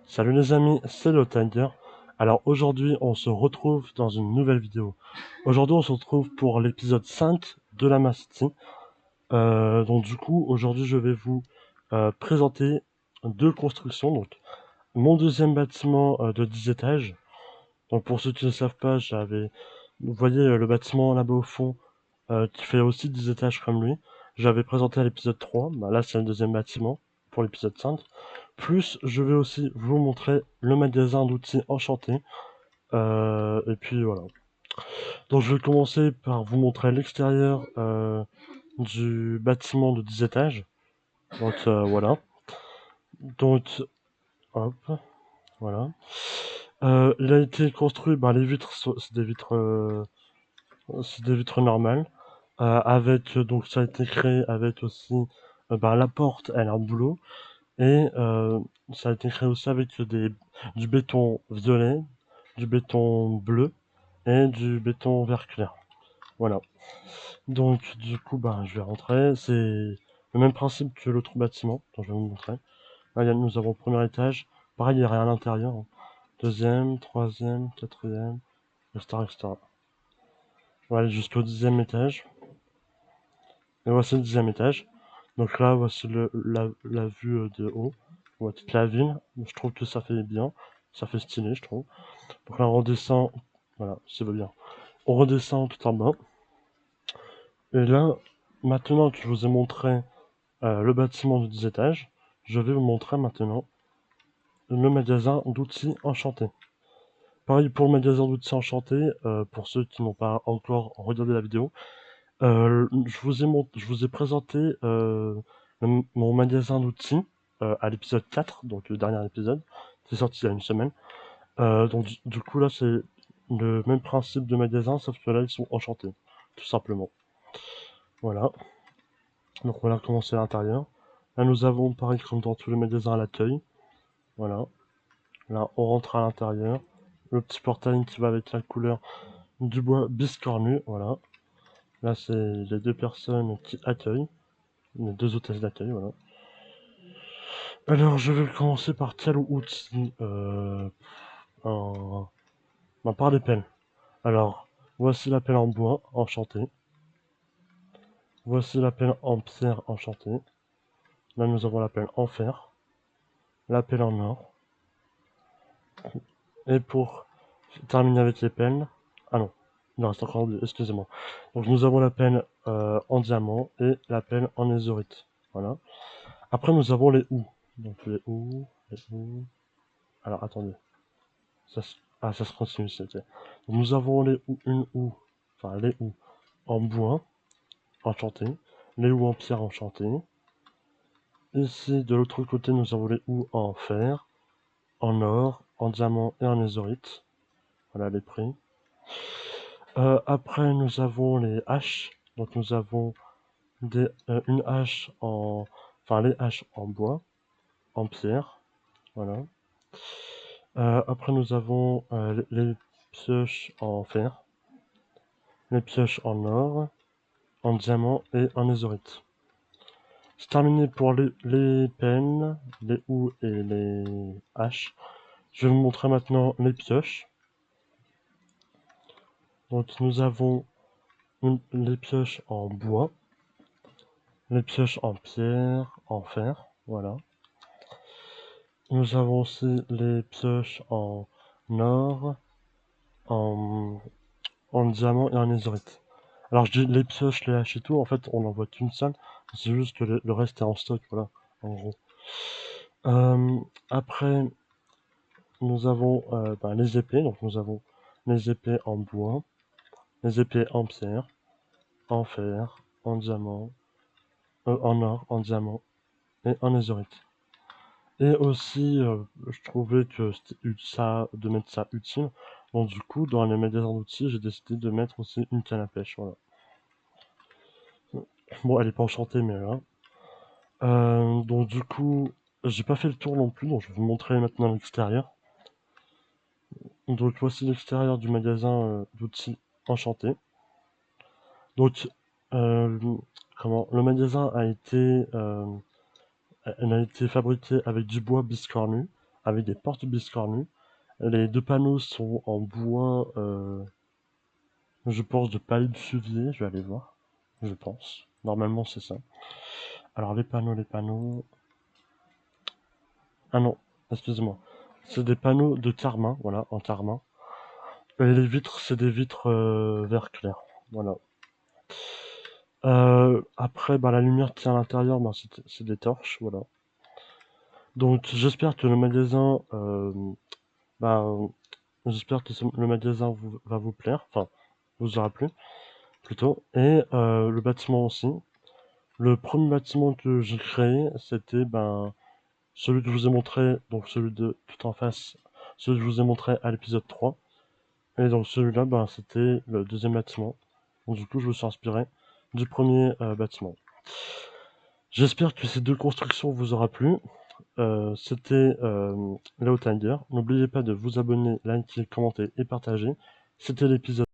Salut les amis, c'est le Tiger. Alors aujourd'hui, on se retrouve dans une nouvelle vidéo. Aujourd'hui, on se retrouve pour l'épisode 5 de la City. Donc du coup, aujourd'hui, je vais vous présenter deux constructions. Donc, mon deuxième bâtiment de 10 étages. Donc pour ceux qui ne savent pas, vous voyez le bâtiment là-bas au fond, qui fait aussi 10 étages comme lui. J'avais présenté à l'épisode 3. Bah, là, c'est le deuxième bâtiment pour l'épisode 5. Plus, je vais aussi vous montrer le magasin d'outils enchanté. Et puis voilà. Donc je vais commencer par vous montrer l'extérieur du bâtiment de 10 étages. Donc voilà. Donc, hop, voilà. Il a été construit, bah, les vitres, c'est des vitres normales. Avec, donc ça a été créé avec aussi, bah, la porte, elle a un boulot. Et ça a été créé aussi avec du béton violet, du béton bleu et du béton vert clair. Voilà. Donc du coup, bah, je vais rentrer. C'est le même principe que l'autre bâtiment dont je vais vous montrer. Là, nous avons le premier étage. Pareil, il y a rien à l'intérieur, hein. Deuxième, troisième, quatrième, etc., etc. On va aller jusqu'au 10e étage. Et voici le 10e étage. Donc là, voici la vue de haut. On voit toute la ville. Je trouve que ça fait bien. Ça fait stylé, je trouve. Donc là, on redescend. Voilà, ça va bien. On redescend tout en bas. Et là, maintenant que je vous ai montré le bâtiment de 10 étages, je vais vous montrer maintenant le magasin d'outils enchantés. Pareil pour le magasin d'outils enchantés, pour ceux qui n'ont pas encore regardé la vidéo, je vous ai présenté mon magasin d'outils à l'épisode 4, donc le dernier épisode, c'est sorti il y a une semaine. Donc du coup là c'est le même principe de magasin, sauf que là ils sont enchantés, tout simplement. Voilà, donc voilà comment c'est à l'intérieur. Là nous avons pareil comme dans tous les magasins à l'accueil. Voilà, là on rentre à l'intérieur. Le petit portail qui va avec la couleur du bois biscornu, voilà. Là c'est les deux personnes qui accueillent, les deux hôtesses d'accueil, voilà. Alors je vais commencer par quel outil un... par les pelles. Alors, voici la pelle en bois, enchantée. Voici la pelle en pierre, enchantée. Là, nous avons la pelle en fer, la pelle en or. Et pour terminer avec les pelles... Ah non, il en reste encore deux, excusez-moi. Donc nous avons la pelle en diamant et la pelle en ézorite. Voilà. Après, nous avons les houes. Donc les houes, les houes... Alors, attendez. Ah, ça se continue, c'était. Nous avons une houe, enfin les houes en bois, enchantées. Les houes en pierre, enchantées. Ici, de l'autre côté, nous avons les houes en fer, en or, en diamant et en ézorite. Voilà les prix. Après, nous avons les haches. Donc, nous avons une hache en... Enfin, les haches en bois, en pierre. Voilà. Après, nous avons les pioches en fer, les pioches en or, en diamant et en ézorite. C'est terminé pour les pennes, les houes et les haches. Je vais vous montrer maintenant les pioches. Donc nous avons les pioches en bois, les pioches en pierre, en fer, voilà. Nous avons aussi les pioches en or, en, en diamant et en ézorite. Alors je dis les pioches, les haches et tout, en fait on n'en voit qu'une seule, c'est juste que le reste est en stock, voilà, en gros. Euh, Après, nous avons les épées, donc nous avons les épées en bois, les épées en pierre, en fer, en diamant, en or, en diamant et en ézorite. Et aussi, je trouvais que de mettre ça utile. Donc du coup, dans les magasins d'outils, j'ai décidé de mettre aussi une canne à pêche, voilà. Bon, elle est pas enchantée, mais là. Donc du coup, j'ai pas fait le tour non plus, donc je vais vous montrer maintenant l'extérieur. Donc voici l'extérieur du magasin d'outils enchanté. Donc, euh, le magasin a été fabriqué avec du bois biscornu, avec des portes biscornues. Les 2 panneaux sont en bois, je pense de paille de suvier, je vais aller voir. Je pense. Normalement, c'est ça. Alors, les panneaux... Ah non, excusez-moi. C'est des panneaux de carmin, voilà, en carmin. Et les vitres, c'est des vitres vert clair. Voilà. Après, bah, la lumière qui est à l'intérieur, bah, c'est des torches, voilà. Donc, j'espère que le magasin, bah, j'espère que le magasin va vous plaire, enfin, vous aura plu, plutôt. Et le bâtiment aussi. Le premier bâtiment que j'ai créé, c'était ben, celui que je vous ai montré, donc celui de tout en face, celui que je vous ai montré à l'épisode 3. Et donc celui-là, ben, c'était le deuxième bâtiment. Donc du coup, je me suis inspiré du premier bâtiment. J'espère que ces 2 constructions vous aura plu. C'était Léo Tiger. N'oubliez pas de vous abonner, liker, commenter et partager. C'était l'épisode